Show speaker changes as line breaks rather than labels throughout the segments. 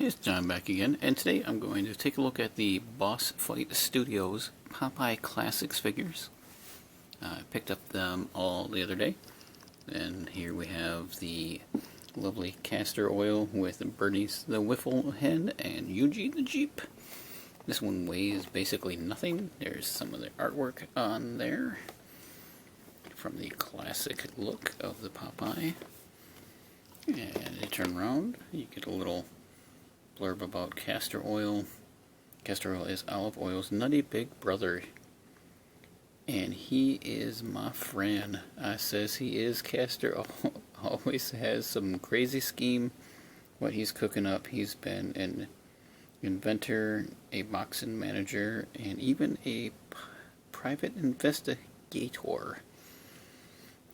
It's John back again, and today I'm going to take a look at the Boss Fight Studios Popeye Classics figures. I picked up them all the other day, and here we have the lovely castor oil with Bernice the Wiffle Hen and Eugene the Jeep. This one weighs basically nothing. There's some of the artwork on there from the classic look of the Popeye. And you turn around, you get a little blurb about castor oil. Castor oil is olive oil's nutty big brother, and he is my friend. I says he is. Castor always has some crazy scheme what he's cooking up. He's been an inventor, a boxing manager, and even a private investigator.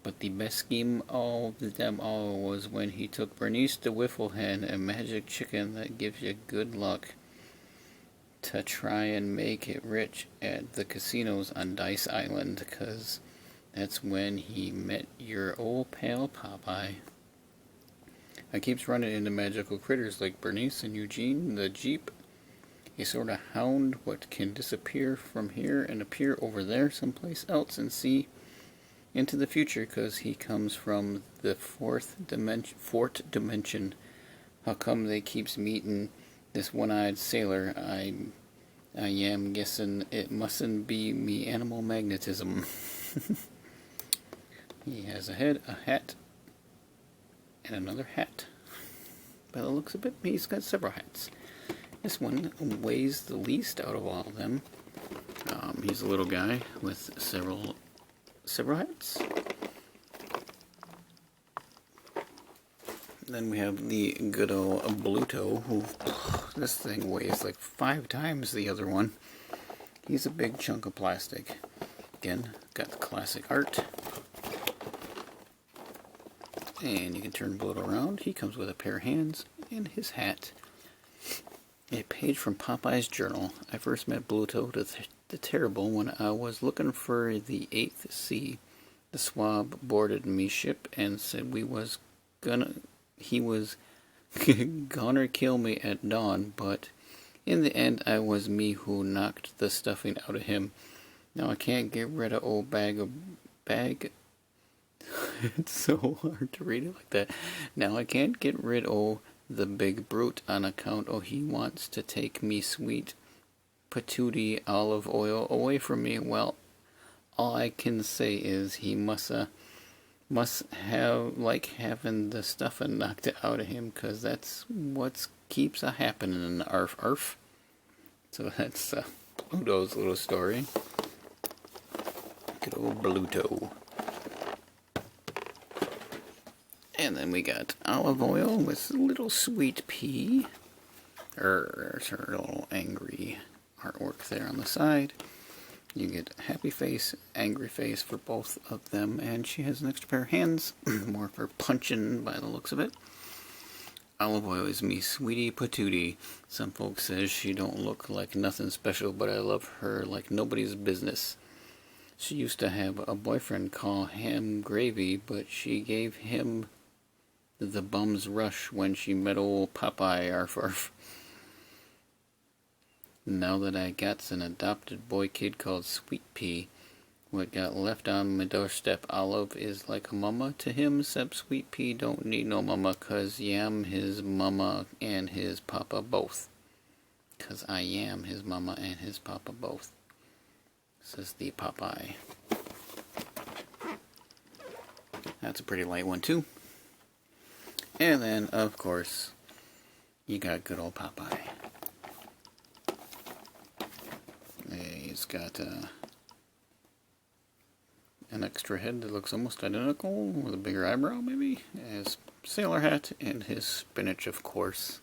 But the best scheme of them all was when he took Bernice the Wiffle Hen, a magic chicken that gives you good luck, to try and make it rich at the casinos on Dice Island, because that's when he met your old pal Popeye. I keeps running into magical critters like Bernice and Eugene the Jeep, a sort of hound what can disappear from here and appear over there someplace else and see into the future, because he comes from the fourth dimension. How come they keeps meeting this one-eyed sailor? I am guessing it mustn't be me animal magnetism. He has a head, a hat, and another hat. By the looks of it, he's got several hats. This one weighs the least out of all of them. He's a little guy with several hats. Then we have the good old Bluto, who this thing weighs like 5 times the other one. He's a big chunk of plastic. Again, got the classic art. And you can turn Bluto around. He comes with a pair of hands and his hat. A page from Popeye's journal. I first met Bluto the Terrible when I was looking for the 8th sea. The swab boarded me ship and said he was gonna kill me at dawn, but in the end I was me who knocked the stuffing out of him. Now I can't get rid of old bag. It's so hard to read it like that. Now I can't get rid of the big brute on account he wants to take me sweet patootie olive oil away from me. Well, all I can say is he must have like having the stuffing knocked out of him, because that's what keeps a happening in the arf. So that's Bluto's little story. Good old Bluto. And then we got olive oil with little sweet pea. There's her little angry artwork there on the side. You get happy face, angry face for both of them, and she has an extra pair of hands, more for punching by the looks of it. Olive oil is me sweetie patootie. Some folks says she don't look like nothing special, but I love her like nobody's business. She used to have a boyfriend called Ham Gravy, but she gave him the bum's rush when she met old Popeye, arf arf. Now that I got an adopted boy kid called Sweet Pea, what got left on my doorstep, Olive is like a mama to him, except Sweet Pea don't need no mama, 'cause yam his mama and his papa both. 'Cause I am his mama and his papa both, says the Popeye. That's a pretty light one too. And then, of course, you got good old Popeye. He's got an extra head that looks almost identical, with a bigger eyebrow maybe, his sailor hat, and his spinach, of course.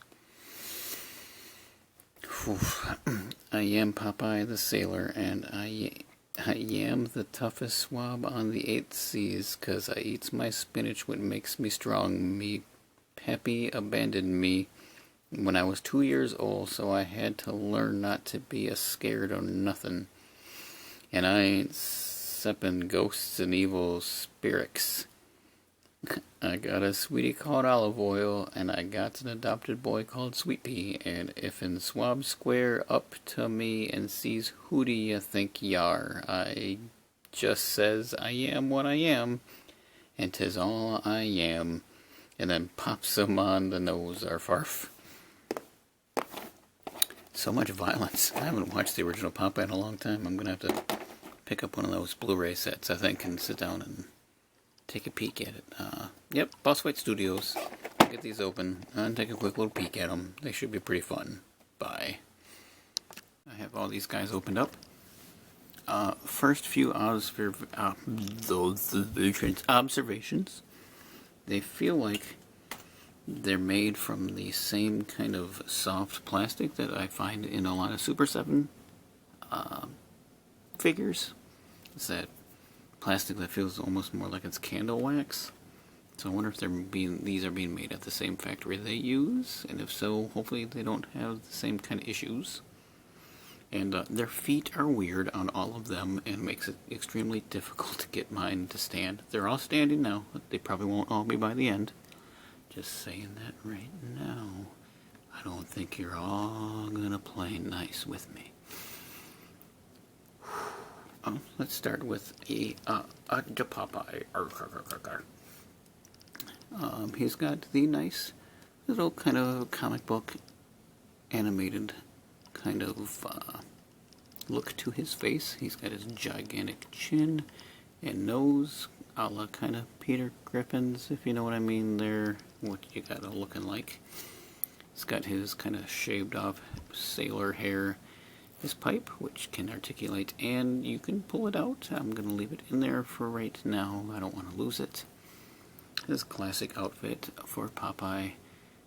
Whew. I am Popeye the Sailor, and I am the toughest swab on the 8th seas, 'cause I eats my spinach what makes me strong. Me pappy abandoned me when I was 2 years old, so I had to learn not to be scared of nothing. And I ain't seppin' ghosts and evil spirits. I got a sweetie called Olive Oil, and I got an adopted boy called Sweet Pea, and if in Swab Square up to me and sees who do you think yar, I just says I am what I am, and 'tis all I am, and then pops him on the nose, arf arf. So much violence. I haven't watched the original Popeye in a long time. I'm gonna have to pick up one of those Blu-ray sets, I think, and sit down and take a peek at it. Yep, Boss Fight Studios. I'll get these open and take a quick little peek at them. They should be pretty fun. Bye. I have all these guys opened up. First few observations. They feel like they're made from the same kind of soft plastic that I find in a lot of Super 7 figures. It's that plastic that feels almost more like it's candle wax. So I wonder if these are being made at the same factory they use, and if so, hopefully they don't have the same kind of issues. And their feet are weird on all of them, and makes it extremely difficult to get mine to stand. They're all standing now, but they probably won't all be by the end. Just saying that right now. I don't think you're all gonna play nice with me. Let's start with a Popeye. He's got the nice little kind of comic book animated kind of look to his face. He's got his gigantic chin and nose, a la kind of Peter Griffin's, if you know what I mean there, what you got it looking like. He's got his kind of shaved off sailor hair, his pipe, which can articulate, and you can pull it out. I'm going to leave it in there for right now. I don't want to lose it. His classic outfit for Popeye.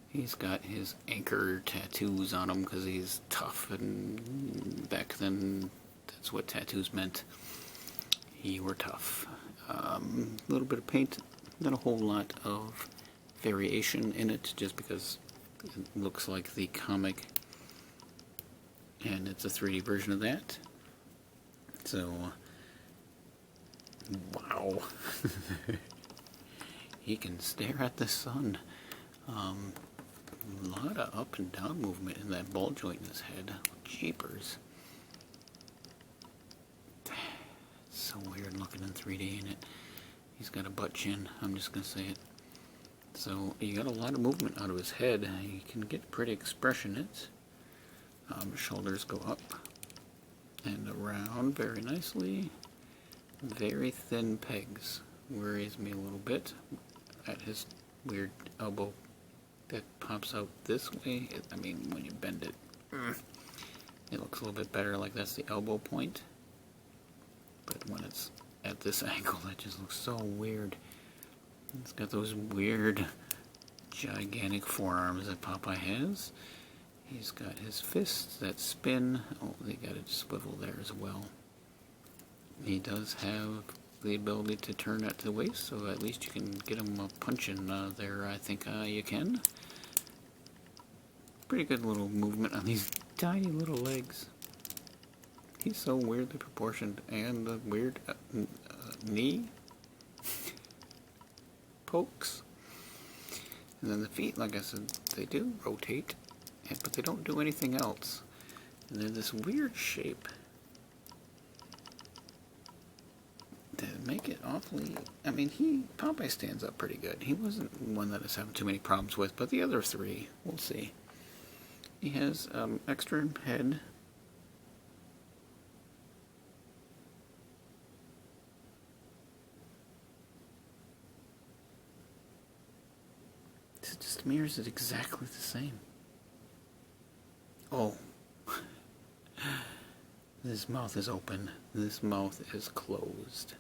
He's got his anchor tattoos on him because he's tough, and back then that's what tattoos meant. He were tough. A little bit of paint, not a whole lot of variation in it, just because it looks like the comic, and it's a 3D version of that. So, wow. He can stare at the sun. A lot of up and down movement in that ball joint in his head. Jeepers. So weird looking in 3D, ain't it? He's got a butt chin, I'm just gonna say it. So you got a lot of movement out of his head. You can get pretty expressionate. Shoulders go up and around very nicely. Very thin pegs. Worries me a little bit at his weird elbow that pops out this way. I mean, when you bend it, it looks a little bit better, like that's the elbow point. But when it's at this angle, that just looks so weird. It's got those weird, gigantic forearms that Popeye has. He's got his fists that spin. Oh, they got a swivel there as well. He does have the ability to turn at the waist, so at least you can get him punching there. I think you can. Pretty good little movement on these tiny little legs. He's so weirdly proportioned, and the weird knee pokes. And then the feet, like I said, they do rotate, but they don't do anything else. And they're this weird shape that make it awfully... I mean, Popeye stands up pretty good. He wasn't one that I was having too many problems with, but the other three, we'll see. He has extra head. It just mirrors it exactly the same. Oh. This mouth is open. This mouth is closed.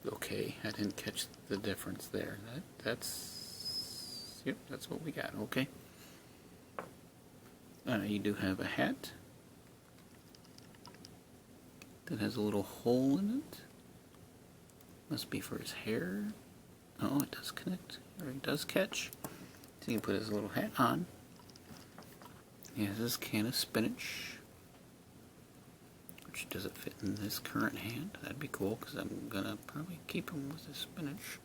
Okay, I didn't catch the difference there. That's... Yep, that's what we got. Okay. You do have a hat that has a little hole in it. Must be for his hair. Oh, it does connect, or it does catch. So you can put his little hat on. He has his can of spinach, spinach. Does it fit in this current hand? That'd be cool, because I'm gonna probably keep him with his spinach.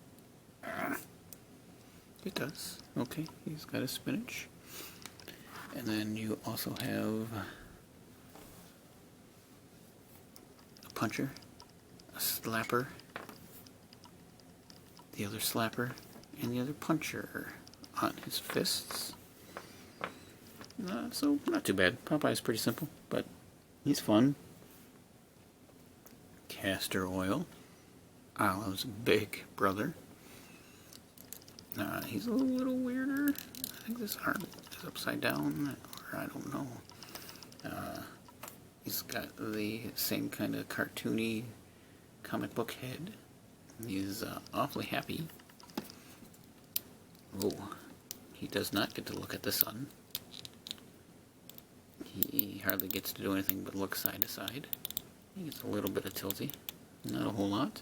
It does. Okay, he's got his spinach. And then you also have a puncher, a slapper, the other slapper, and the other puncher on his fists. So, not too bad. Popeye's pretty simple, but he's fun. Castor oil, Olive's big brother. He's a little weirder. I think this arm is upside down, or I don't know. He's got the same kind of cartoony comic book head. He's awfully happy. Oh, he does not get to look at the sun. He hardly gets to do anything but look side to side. He gets a little bit of tilty, not a whole lot.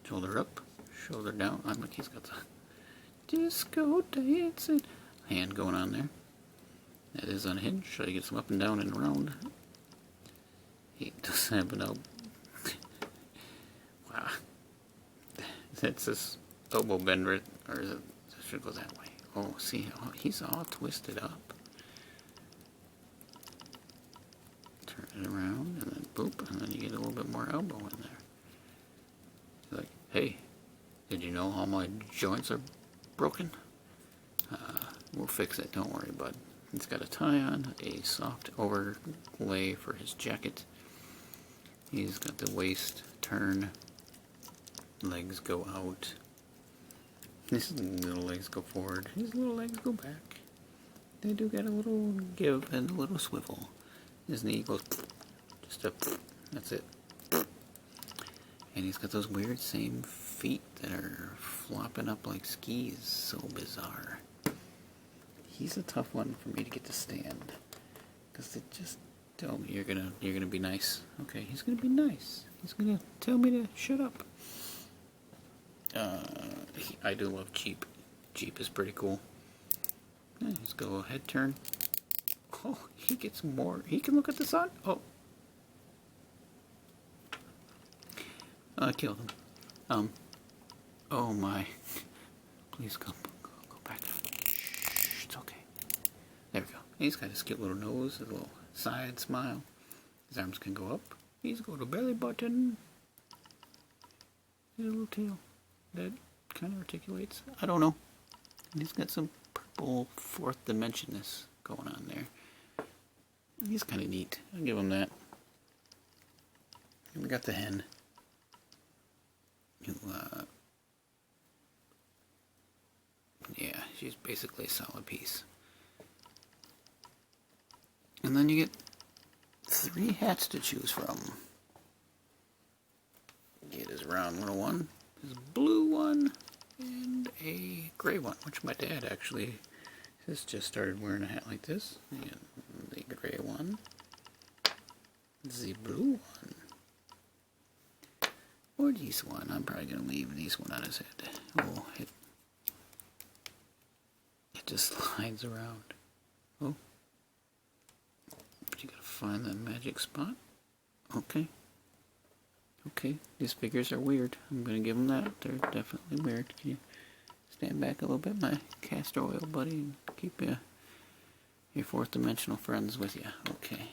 Shoulder up, shoulder down. Look, he's got the disco dancing hand going on there. That is unhinged, so he gets him up and down and around. He does have an elbow. Wow. That's his elbow bend, or is it should go that way? Oh, see, he's all twisted up. Turn it around, and then boop, and then you get a little bit more elbow in there. He's like, hey, did you know all my joints are broken? We'll fix it, don't worry, bud. He's got a tie on, a soft overlay for his jacket. He's got the waist turn, legs go out. His little legs go forward, his little legs go back. They do get a little give and a little swivel. His knee goes just a, that's it. And he's got those weird same feet that are flopping up like skis. So bizarre. He's a tough one for me to get to stand, because they just tell me you're gonna be nice. Okay, he's gonna be nice. He's gonna tell me to shut up. I do love Jeep. Jeep is pretty cool. Yeah, let's go head turn. Oh, he gets more. He can look at the sun. Oh, I killed him. Oh my. Please go back. Shh, it's okay. There we go. He's got his cute little nose, a little side smile. His arms can go up. He's got a belly button. And a little tail that kind of articulates. I don't know. And he's got some purple fourth dimensionness going on there. He's kind of neat. I'll give him that. And we got the hen. Who, yeah, she's basically a solid piece. And then you get 3 hats to choose from. Get his round little one, his blue one, and a gray one, which my dad actually has just started wearing a hat like this. And the gray one, the blue one, or this one. I'm probably going to leave this one on his head. Oh, it just slides around. Oh. But you gotta find that magic spot. Okay. Okay, these figures are weird. I'm gonna give them that. They're definitely weird. Can you stand back a little bit, my castor oil buddy, and keep your fourth dimensional friends with you? Okay.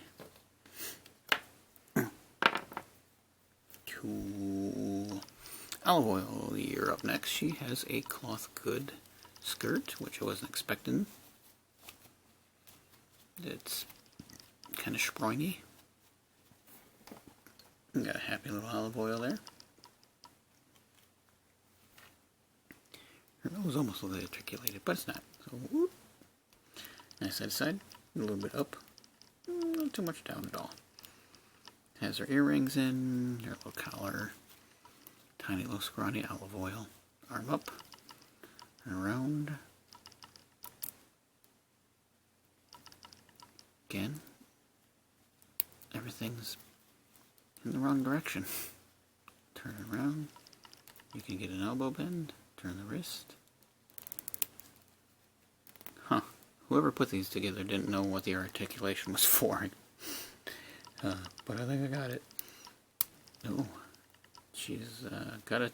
Cool. Olive oil, you're up next. She has a cloth good skirt, which I wasn't expecting. It's kind of springy. Got a happy little olive oil there. Her nose almost looks articulated, but it's not. So, whoop. Nice side to side, a little bit up, not too much down at all. Has her earrings in, her little collar, tiny little scrawny olive oil, arm up, and around. Again, everything's in the wrong direction. Turn it around. You can get an elbow bend. Turn the wrist. Huh. Whoever put these together didn't know what the articulation was for. But I think I got it. Oh, she's got it.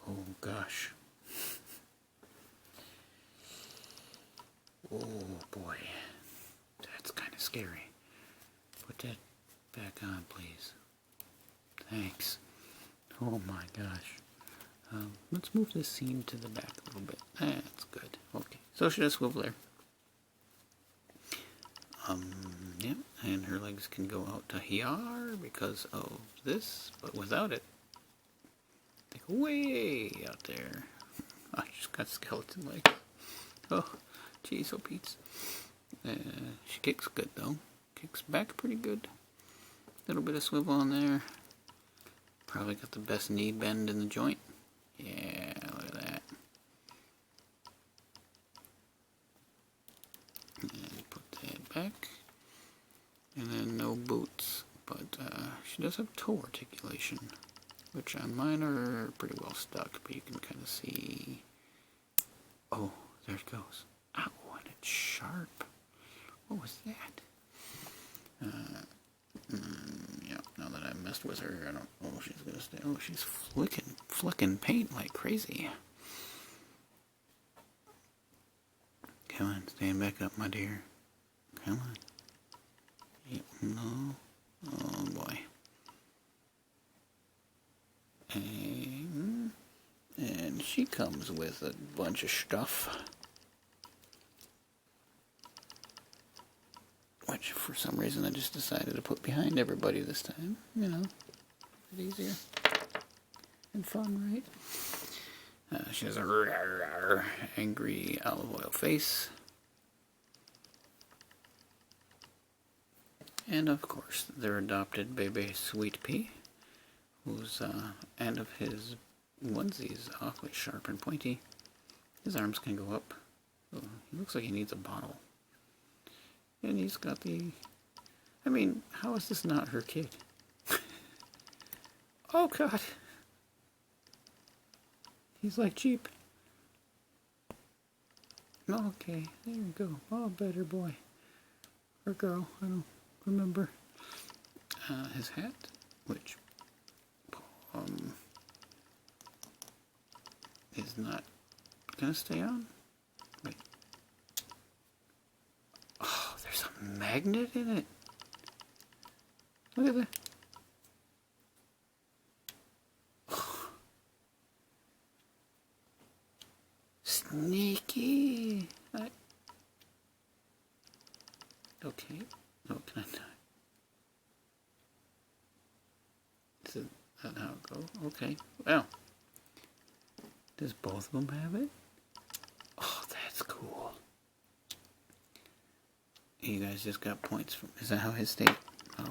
Oh gosh. Oh boy, that's kind of scary. Put that back on, please. Thanks. Oh my gosh. Let's move this scene to the back a little bit. That's good. Okay, so should I swivel there? Yeah, and her legs can go out to here because of this, but without it, they go way out there. I just got skeleton legs. Oh, geez, oh Pete's. She kicks good though. Kicks back pretty good. Little bit of swivel on there. Probably got the best knee bend in the joint. Yeah, look at that. And put that back. And then no boots, but she does have toe articulation, which on mine are pretty well stuck, but you can kind of see. Oh, there it goes. Ow, and it's sharp. What was that? Yeah, now that I messed with her, I don't. Oh, she's gonna stay. Oh, she's flicking paint like crazy. Come on, stand back up, my dear. Come on. Yep, no. Oh boy. And she comes with a bunch of stuff, which for some reason I just decided to put behind everybody this time. You know, a bit easier and fun, right? She has a angry olive oil face. And of course, their adopted baby Sweet Pea, whose end of his onesie is awfully sharp and pointy. His arms can go up. Oh, he looks like he needs a bottle. And he's got the... I mean, how is this not her kid? Oh God! He's like cheap. Okay, there you go. Oh, better boy. Or girl, I don't remember. His hat, which is not gonna stay on. Wait. Oh, there's a magnet in it. Look at that. Oh. Sneaky. Okay. Oh, can I not? Is that how it goes? Okay. Well. Does both of them have it? Oh, that's cool. You guys just got points from... Is that how his state... Oh,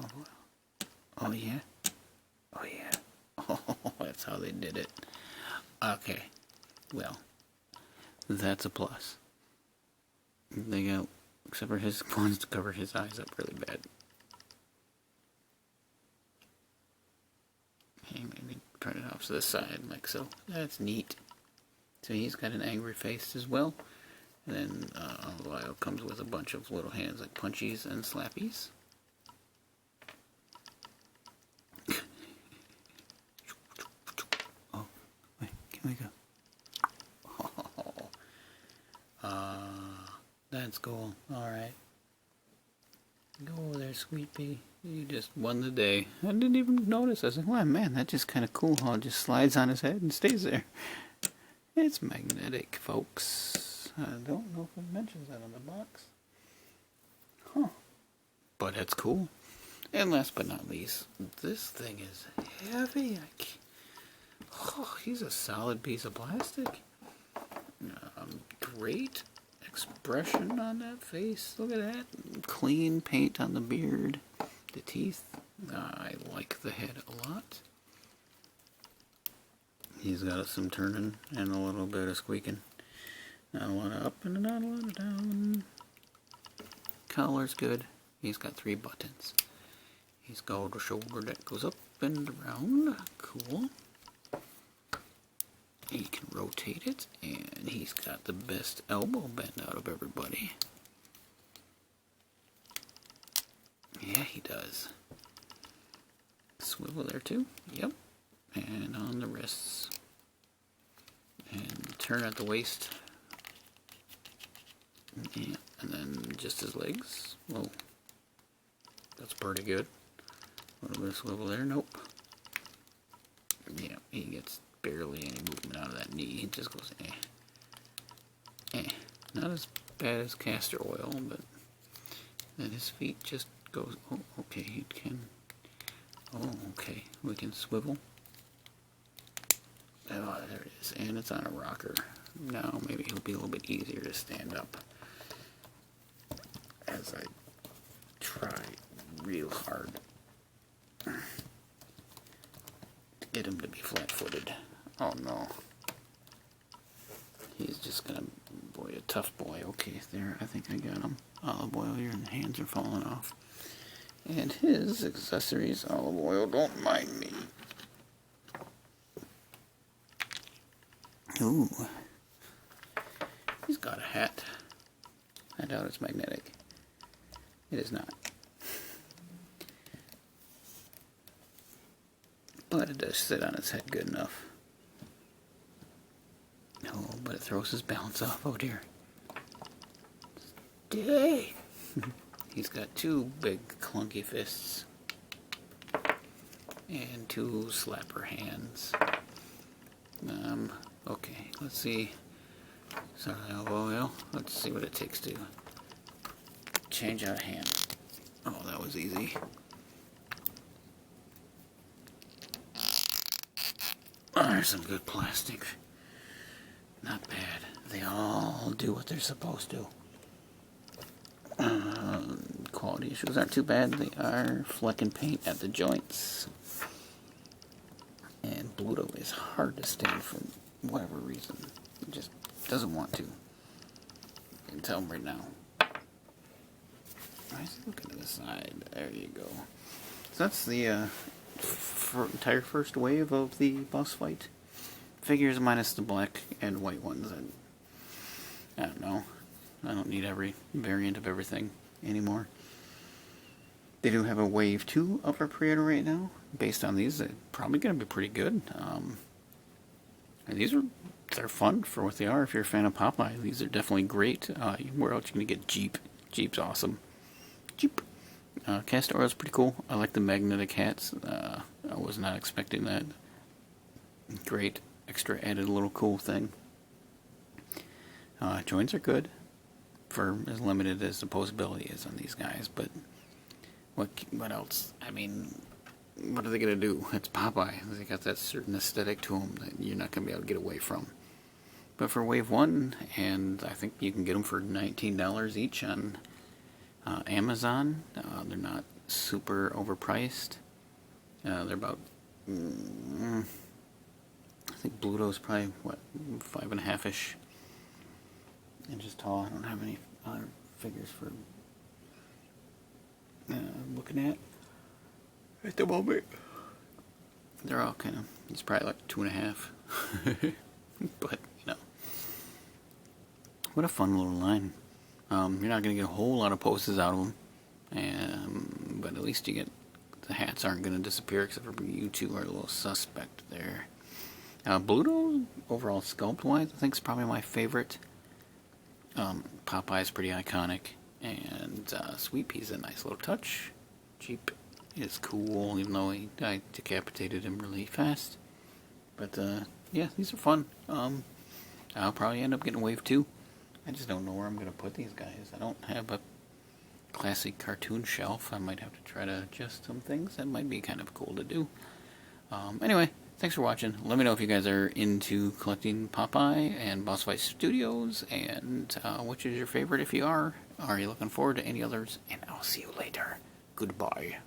oh yeah? Oh, yeah. Oh, that's how they did it. Okay. Well, that's a plus. They got... Except for his ones to cover his eyes up really bad. Okay, maybe turn it off to the side like so. That's neat. So he's got an angry face as well. And then Lyle comes with a bunch of little hands like punchies and slappies. Oh, wait, can we go? That's cool. Alright. Go over there, Sweet Pea. You just won the day. I didn't even notice. I was like, wow, man, that's just kind of cool how it just slides on his head and stays there. It's magnetic, folks. I don't know if it mentions that on the box. Huh. But that's cool. And last but not least, this thing is heavy. Oh, he's a solid piece of plastic. Great expression on that face. Look at that. Clean paint on the beard. The teeth. I like the head a lot. He's got some turning and a little bit of squeaking. Not a lot of up and not a lot of down. Collar's good. He's got 3 buttons. He's got a shoulder that goes up and around. Cool. He can rotate it, and he's got the best elbow bend out of everybody. Yeah, he does. Swivel there too. Yep. And on the wrists. And turn at the waist. Yeah. And then just his legs. Whoa. That's pretty good. A little bit of swivel there. Nope. Yeah, he gets barely any movement out of that knee. He just goes Not as bad as castor oil, but then his feet just goes. Oh, okay, he can. Oh, okay, we can swivel. Oh, there it is, and it's on a rocker. Now maybe he'll be a little bit easier to stand up as I try real hard to get him to be flat-footed. Oh no. He's just gonna, boy, a tough boy. Okay, there, I think I got him. Olive oil, your hands are falling off. And his accessories, olive oil, don't mind me. Ooh. He's got a hat. I doubt it's magnetic. It is not. But it does sit on its head good enough. Oh, but it throws his balance off. Oh dear. Stay! He's got two big clunky fists. And two slapper hands. Okay, let's see. Sorry, well, let's see what it takes to change out a hand. Oh, that was easy. Oh, there's some good plastic. Not bad. They all do what they're supposed to. Quality issues aren't too bad. They are flecking paint at the joints. And Bluto is hard to stand for whatever reason. It just doesn't want to. You can tell him right now. Why is he looking to the side? There you go. So that's the entire first wave of the boss fight figures, minus the black and white ones. I don't know. I don't need every variant of everything anymore. They do have a wave 2 up for pre-order right now. Based on these, they're probably going to be pretty good. And they're fun for what they are. If you're a fan of Popeye, these are definitely great. Where else you going to get Jeep? Jeep's awesome. Jeep. Castor oil is pretty cool. I like the magnetic hats. I was not expecting that. Great extra added little cool thing. Joints are good for as limited as the posability is on these guys, but what else? I mean, what are they going to do? It's Popeye. They got that certain aesthetic to them that you're not going to be able to get away from. But for Wave 1, and I think you can get them for $19 each on Amazon. They're not super overpriced. They're about, I think Bluto's probably, 5.5-ish inches tall. I don't have any other figures for looking at the moment. They're all kind of, it's probably like 2.5. But, what a fun little line. You're not going to get a whole lot of poses out of them, but at least you get, the hats aren't going to disappear, except for you two are a little suspect there. Bluto, overall sculpt-wise, I think is probably my favorite. Popeye's pretty iconic, and Sweet Pea's a nice little touch. Jeep is cool, even though I decapitated him really fast. But, yeah, these are fun. I'll probably end up getting Wave 2. I just don't know where I'm going to put these guys. I don't have a classic cartoon shelf. I might have to try to adjust some things. That might be kind of cool to do. Anyway, thanks for watching. Let me know if you guys are into collecting Popeye and Boss Fight Studios, and which is your favorite if you are. Are you looking forward to any others? And I'll see you later. Goodbye.